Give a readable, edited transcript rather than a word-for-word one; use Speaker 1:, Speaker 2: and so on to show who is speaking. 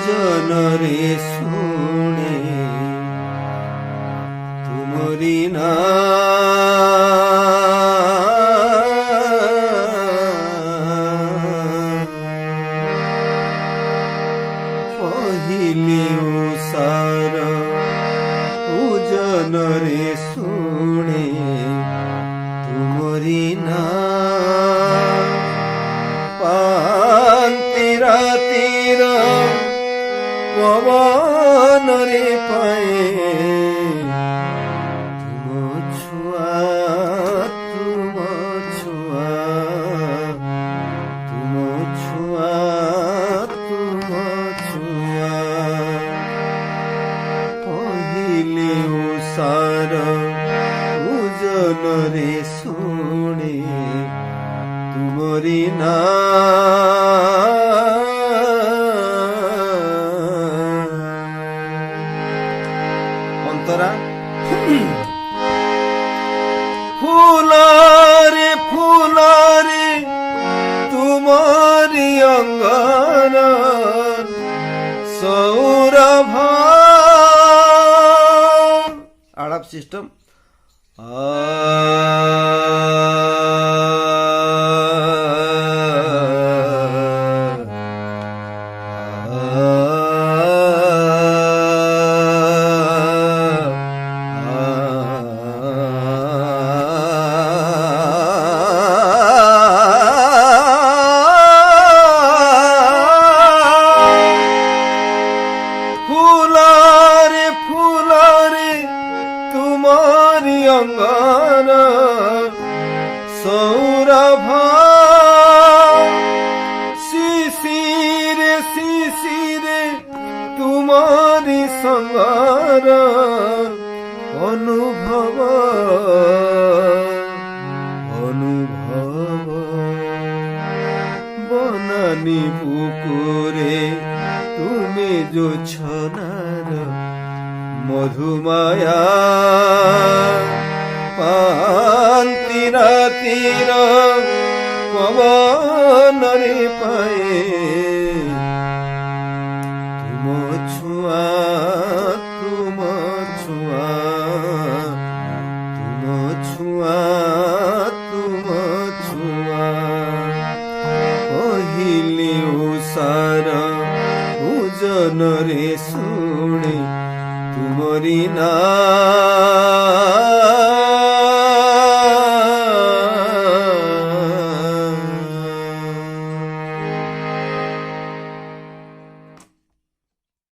Speaker 1: genre शुणे तुमरी ना पहिले उसार genre शुणे तुमरी ना पांति रातिर पवन रे पाए तुम छुआ तुम छुआ तुम छुआ तुम छुआ पहिले उसार उजल रे शुणे तुमरी ना अंतरा फूलारे फूलारे तुमरी अंगन सौरभ आड़प सिस्टम फूलारे फूलारे तुमारी अंगन सौरभा शिशिरे शिशिरे तुमारी संगार अनुभव अनुभव बनानी बुकुरे तुमे जो छनार मधुमाया पांति रातिर पवन रे पाए तुम छुआ तुम छुआ तुम छुआ तुम छुआ पहिले उसार उजन रे शुणे तुमरी ना